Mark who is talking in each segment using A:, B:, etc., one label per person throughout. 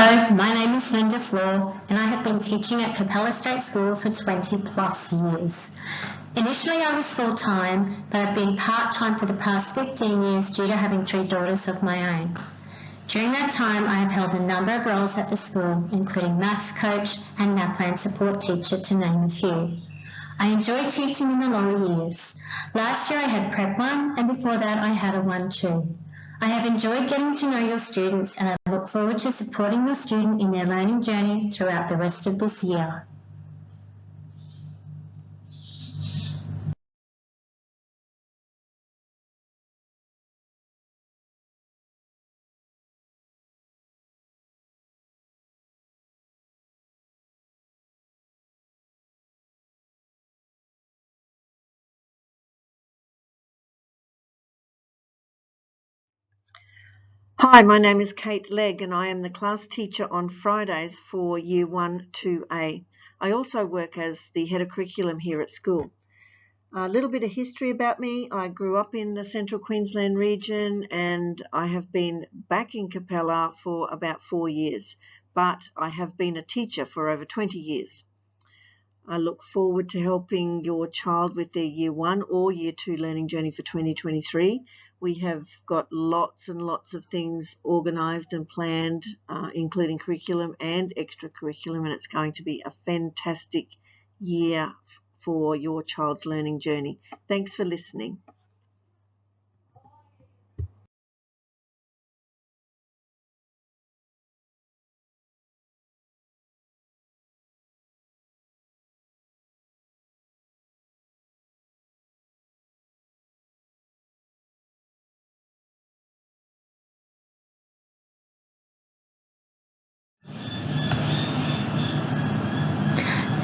A: Hello, my name is Linda Flohr and I have been teaching at Capella State School for 20 plus years. Initially I was full-time, but I've been part-time for the past 15 years due to having 3 daughters of my own. During that time I have held a number of roles at the school, including maths coach and NAPLAN support teacher, to name a few. I enjoy teaching in the lower years. Last year I had Prep 1 and before that I had a 1-2. I have enjoyed getting to know your students and I look forward to supporting your student in their learning journey throughout the rest of this year.
B: Hi, my name is Kate Legg and I am the class teacher on Fridays for Year 1 2A. I also work as the head of curriculum here at school. A little bit of history about me. I grew up in the Central Queensland region and I have been back in Capella for about 4 years, but I have been a teacher for over 20 years. I look forward to helping your child with their Year 1 or Year 2 learning journey for 2023. We have got lots and lots of things organised and planned, including curriculum and extracurriculum, and it's going to be a fantastic year for your child's learning journey. Thanks for listening.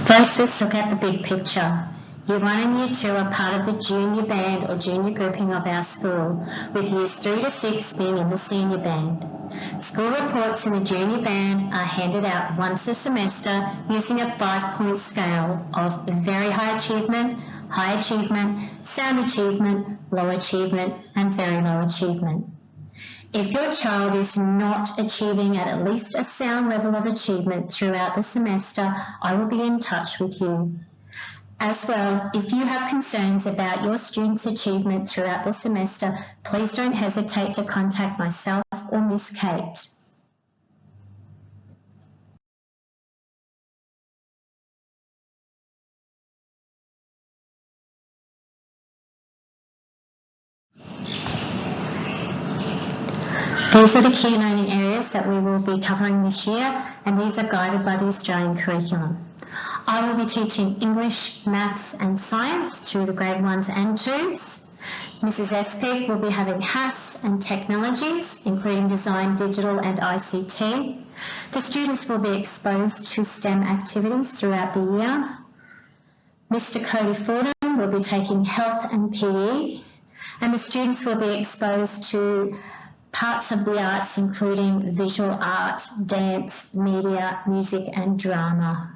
A: First, let's look at the big picture. Year 1 and Year 2 are part of the junior band or junior grouping of our school, with Years 3 to 6 being in the senior band. School reports in the junior band are handed out once a semester using a 5-point scale of very high achievement, sound achievement, low achievement, and very low achievement. If your child is not achieving at least a sound level of achievement throughout the semester, I will be in touch with you. As well, if you have concerns about your students' achievement throughout the semester, please don't hesitate to contact myself or Miss Kate. These are the key learning areas that we will be covering this year, and these are guided by the Australian curriculum. I will be teaching English, Maths and Science to the grade 1s and 2s. Mrs. Espig will be having HAS and Technologies, including Design, Digital and ICT. The students will be exposed to STEM activities throughout the year. Mr. Cody Fordham will be taking Health and PE, and the students will be exposed to parts of the arts, including visual art, dance, media, music and drama.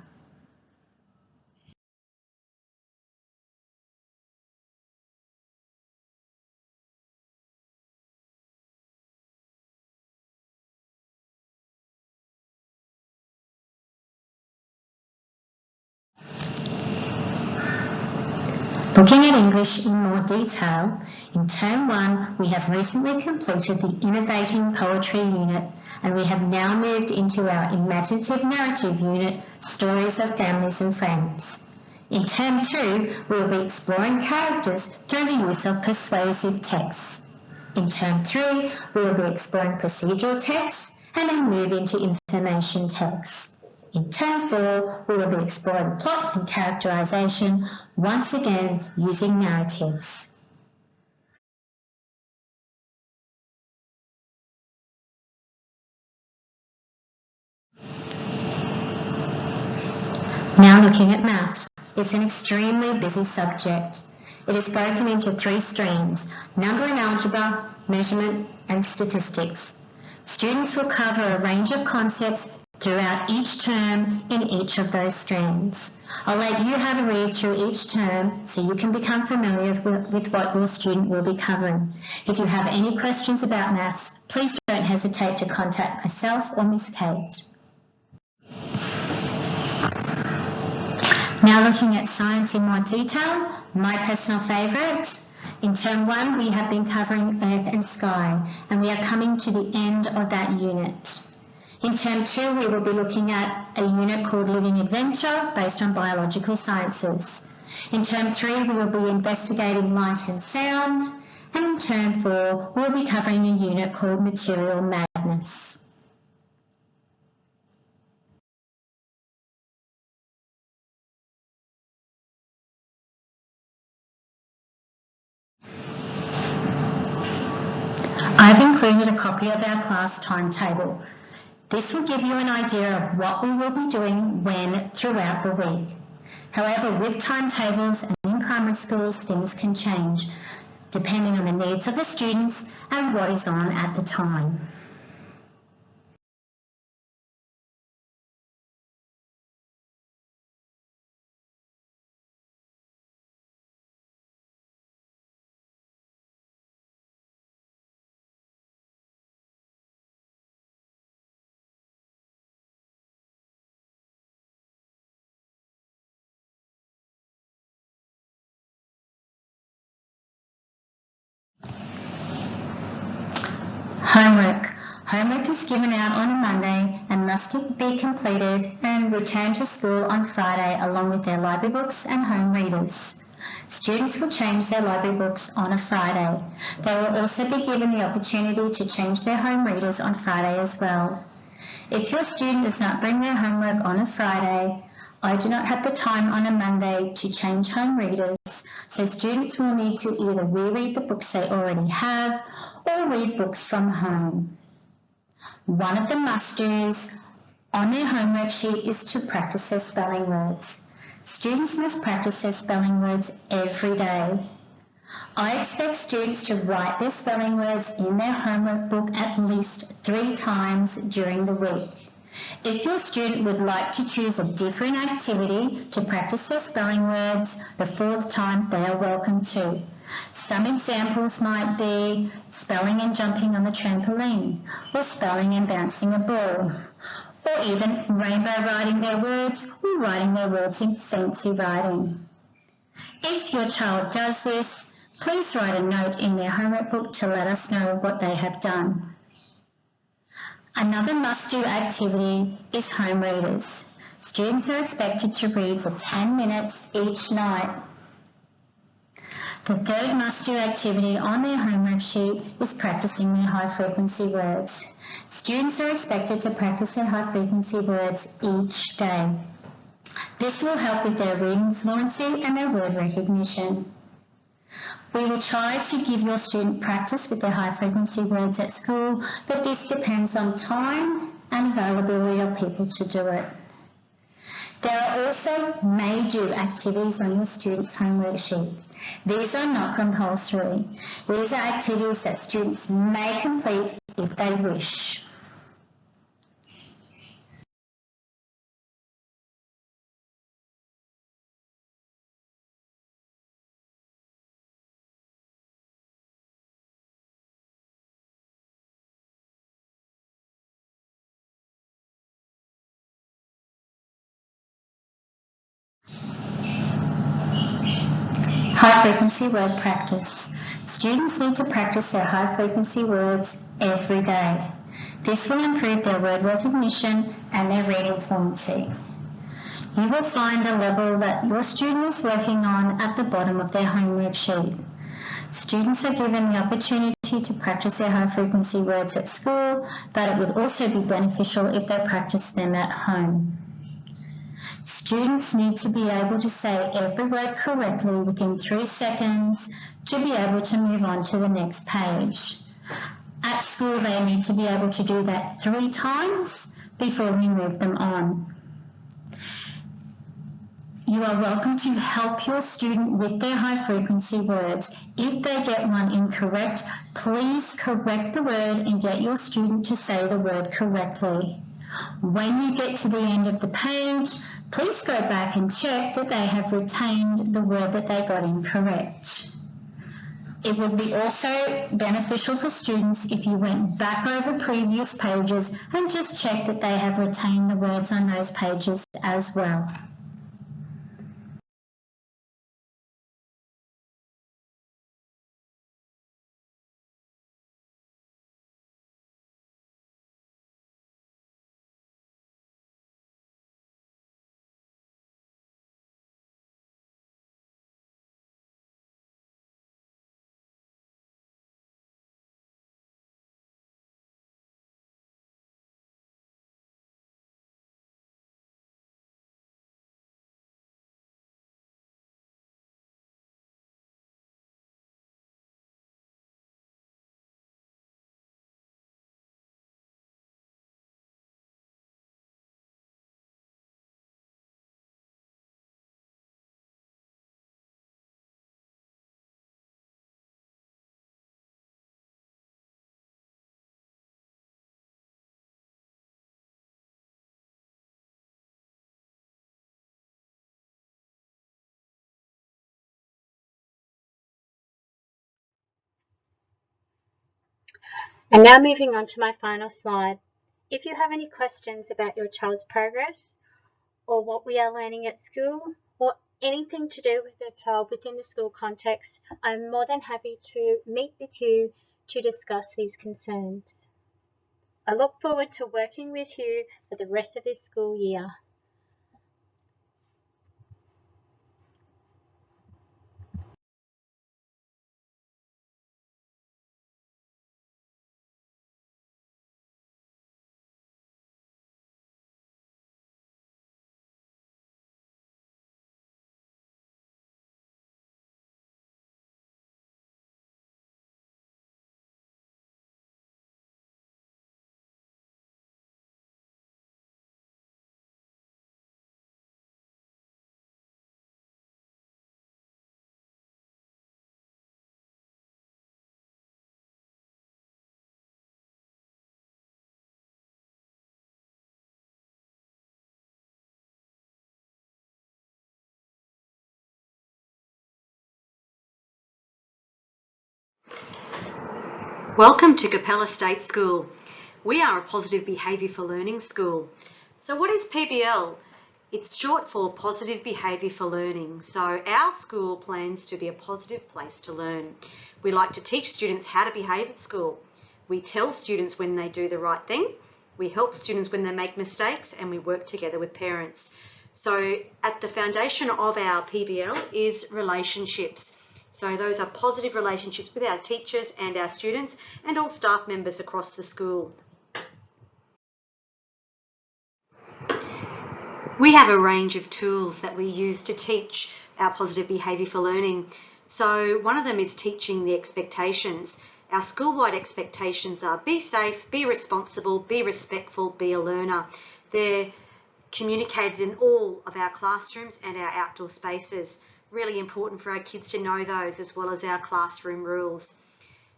A: Looking at English in more detail, in Term 1 we have recently completed the Innovating Poetry unit and we have now moved into our Imaginative Narrative unit, Stories of Families and Friends. In Term 2 we will be exploring characters through the use of persuasive texts. In Term 3 we will be exploring procedural texts and then move into information texts. In Term 4, we will be exploring plot and characterisation, once again using narratives. Now looking at maths. It's an extremely busy subject. It is broken into 3 streams: number and algebra, measurement and statistics. Students will cover a range of concepts throughout each term in each of those strands. I'll let you have a read through each term so you can become familiar with what your student will be covering. If you have any questions about maths, please don't hesitate to contact myself or Miss Kate. Now looking at science in more detail, my personal favourite. In term 1, we have been covering Earth and Sky, and we are coming to the end of that unit. In term 2, we will be looking at a unit called Living Adventure based on biological sciences. In term 3, we will be investigating light and sound, and in term 4, we will be covering a unit called Material Madness. I've included a copy of our class timetable. This will give you an idea of what we will be doing when throughout the week. However, with timetables and in primary schools, things can change depending on the needs of the students and what is on at the time. Homework. Homework is given out on a Monday and must be completed and returned to school on Friday along with their library books and home readers. Students will change their library books on a Friday. They will also be given the opportunity to change their home readers on Friday as well. If your student does not bring their homework on a Friday, I do not have the time on a Monday to change home readers, so students will need to either reread the books they already have or read books from home. One of the must-dos on their homework sheet is to practice their spelling words. Students must practice their spelling words every day. I expect students to write their spelling words in their homework book at least 3 times during the week. If your student would like to choose a different activity to practice their spelling words the 4th time, they are welcome to. Some examples might be spelling and jumping on the trampoline, or spelling and bouncing a ball, or even rainbow writing their words or writing their words in fancy writing. If your child does this, please write a note in their homework book to let us know what they have done. Another must-do activity is home readers. Students are expected to read for 10 minutes each night. The third must-do activity on their homework sheet is practicing their high-frequency words. Students are expected to practice their high-frequency words each day. This will help with their reading fluency and their word recognition. We will try to give your student practice with their high-frequency words at school, but this depends on time and availability of people to do it. There are also may-do activities on your students' homework sheets. These are not compulsory. These are activities that students may complete if they wish. High-frequency word practice. Students need to practice their high-frequency words every day. This will improve their word recognition and their reading fluency. You will find the level that your student is working on at the bottom of their homework sheet. Students are given the opportunity to practice their high-frequency words at school, but it would also be beneficial if they practice them at home. Students need to be able to say every word correctly within 3 seconds to be able to move on to the next page. At school, they need to be able to do that 3 times before we move them on. You are welcome to help your student with their high-frequency words. If they get one incorrect, please correct the word and get your student to say the word correctly. When you get to the end of the page, please go back and check that they have retained the word that they got incorrect. It would be also beneficial for students if you went back over previous pages and just checked that they have retained the words on those pages as well.
C: And now moving on to my final slide. If you have any questions about your child's progress or what we are learning at school or anything to do with your child within the school context, I'm more than happy to meet with you to discuss these concerns. I look forward to working with you for the rest of this school year.
D: Welcome to Capella State School. We are a positive behaviour for learning school. So what is PBL? It's short for Positive Behaviour for Learning. So our school plans to be a positive place to learn. We like to teach students how to behave at school. We tell students when they do the right thing. We help students when they make mistakes, and we work together with parents. So at the foundation of our PBL is relationships. So those are positive relationships with our teachers and our students and all staff members across the school. We have a range of tools that we use to teach our positive behaviour for learning. So one of them is teaching the expectations. Our school-wide expectations are be safe, be responsible, be respectful, be a learner. They're communicated in all of our classrooms and our outdoor spaces. Really important for our kids to know those, as well as our classroom rules.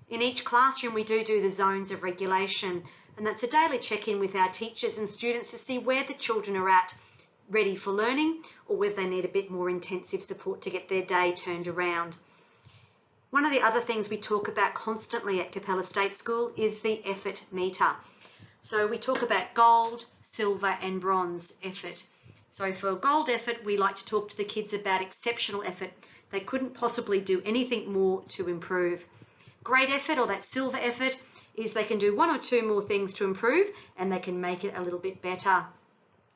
D: In each classroom we do the zones of regulation, and that's a daily check-in with our teachers and students to see where the children are at, ready for learning, or whether they need a bit more intensive support to get their day turned around. One of the other things we talk about constantly at Capella State School is the effort meter. So we talk about gold, silver and bronze effort. So for gold effort, we like to talk to the kids about exceptional effort. They couldn't possibly do anything more to improve. Great effort, or that silver effort, is they can do one or two more things to improve and they can make it a little bit better.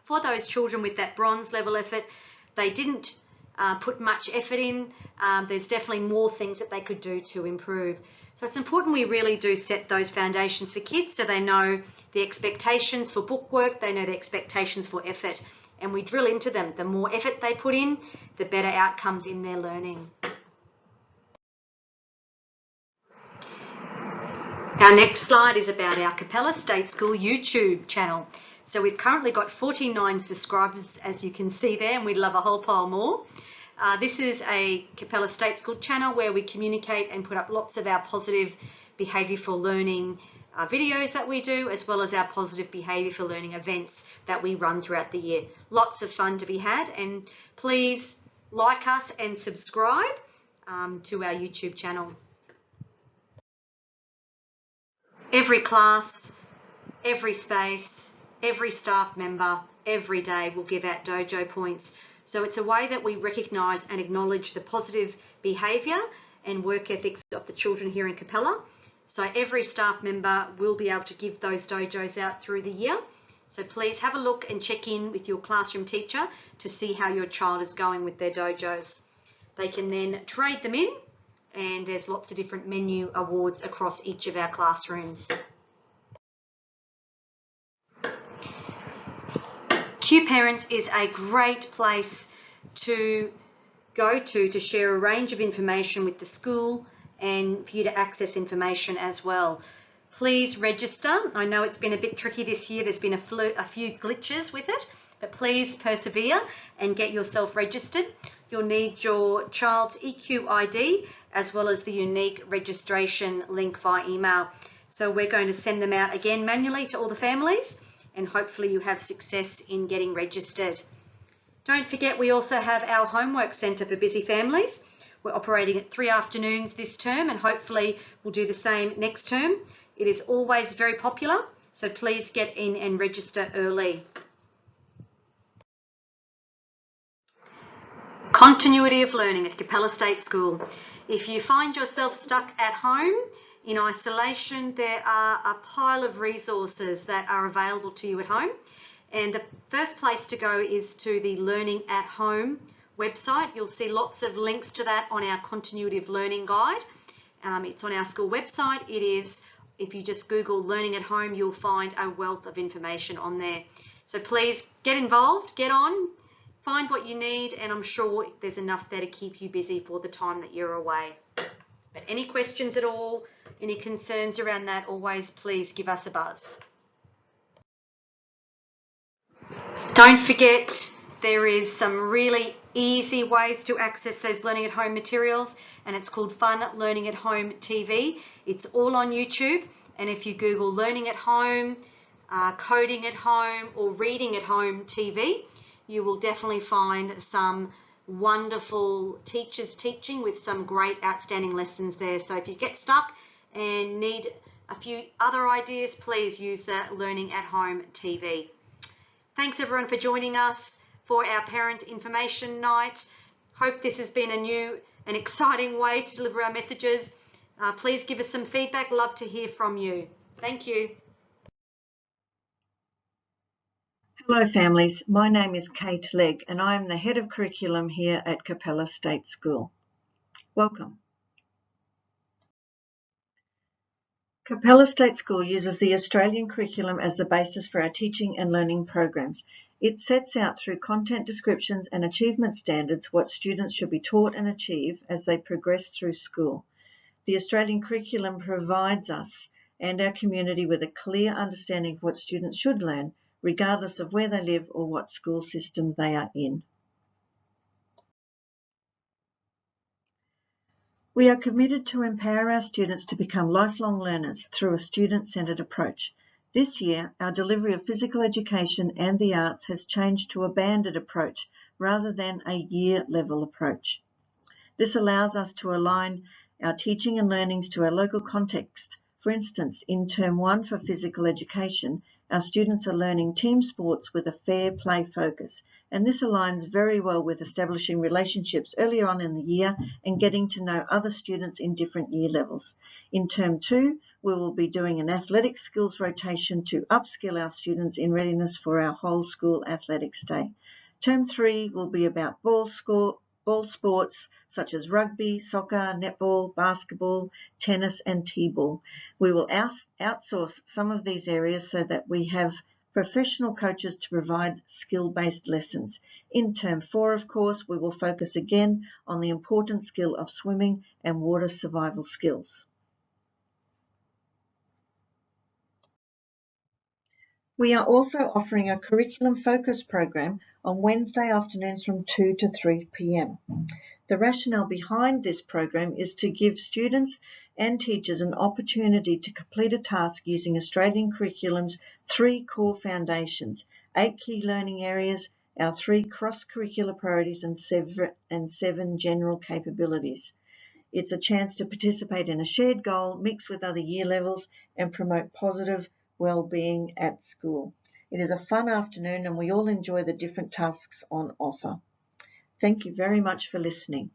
D: For those children with that bronze level effort, they didn't put much effort in. There's definitely more things that they could do to improve. So it's important we really do set those foundations for kids so they know the expectations for bookwork, they know the expectations for effort, and we drill into them. The more effort they put in, the better outcomes in their learning. Our next slide is about our Capella State School YouTube channel. So we've currently got 49 subscribers, as you can see there, and we'd love a whole pile more. This is a Capella State School channel where we communicate and put up lots of our positive behaviour for learning videos that we do, as well as our positive behaviour for learning events that we run throughout the year. Lots of fun to be had, and please like us and subscribe to our YouTube channel. Every class, every space, every staff member, every day will give out Dojo Points. So it's a way that we recognise and acknowledge the positive behaviour and work ethics of the children here in Capella. So every staff member will be able to give those dojos out through the year. So please have a look and check in with your classroom teacher to see how your child is going with their dojos. They can then trade them in, and there's lots of different menu awards across each of our classrooms. Q Parents is a great place to go to share a range of information with the school and for you to access information as well. Please register. I know it's been a bit tricky this year. There's been a few glitches with it, but please persevere and get yourself registered. You'll need your child's EQ ID as well as the unique registration link via email. So we're going to send them out again manually to all the families, and hopefully you have success in getting registered. Don't forget, we also have our homework centre for busy families. We're operating at 3 afternoons this term, and hopefully we'll do the same next term. It is always very popular, so please get in and register early. Continuity of learning at Capella State School. If you find yourself stuck at home in isolation, there are a pile of resources that are available to you at home. And the first place to go is to the Learning at Home website. You'll see lots of links to that on our Continuity of Learning guide. It's on our school website. It is, if you just Google Learning at Home, you'll find a wealth of information on there. So please get involved, get on, find what you need, and I'm sure there's enough there to keep you busy for the time that you're away. But any questions at all, any concerns around that, always please give us a buzz. Don't forget, there is some really easy ways to access those Learning at Home materials, and it's called Fun Learning at Home TV. It's all on YouTube, and if you Google Learning at Home, Coding at Home, or Reading at Home TV, you will definitely find some wonderful teachers teaching with some great outstanding lessons there. So if you get stuck and need a few other ideas, please use the Learning at Home TV. Thanks everyone for joining us for our Parent Information Night. Hope this has been a new and exciting way to deliver our messages. Please give us some feedback. Love to hear from you. Thank you.
B: Hello families, my name is Kate Legg and I am the Head of Curriculum here at Capella State School. Welcome. Capella State School uses the Australian curriculum as the basis for our teaching and learning programs. It sets out through content descriptions and achievement standards what students should be taught and achieve as they progress through school. The Australian curriculum provides us and our community with a clear understanding of what students should learn, regardless of where they live or what school system they are in. We are committed to empower our students to become lifelong learners through a student-centred approach. This year, our delivery of physical education and the arts has changed to a banded approach rather than a year-level approach. This allows us to align our teaching and learnings to our local context. For instance, in Term 1 for physical education, our students are learning team sports with a fair play focus, and this aligns very well with establishing relationships earlier on in the year and getting to know other students in different year levels. In Term 2, we will be doing an athletic skills rotation to upskill our students in readiness for our whole school athletics day. Term 3 will be about ball sports such as rugby, soccer, netball, basketball, tennis and t-ball. We will outsource some of these areas so that we have professional coaches to provide skill-based lessons. In Term 4, of course, we will focus again on the important skill of swimming and water survival skills. We are also offering a curriculum focus program on Wednesday afternoons from 2 to 3 p.m. The rationale behind this program is to give students and teachers an opportunity to complete a task using Australian curriculum's 3 core foundations, 8 key learning areas, our 3 cross-curricular priorities, and 7 general capabilities. It's a chance to participate in a shared goal, mix with other year levels, and promote positive well-being at school. It is a fun afternoon and we all enjoy the different tasks on offer. Thank you very much for listening.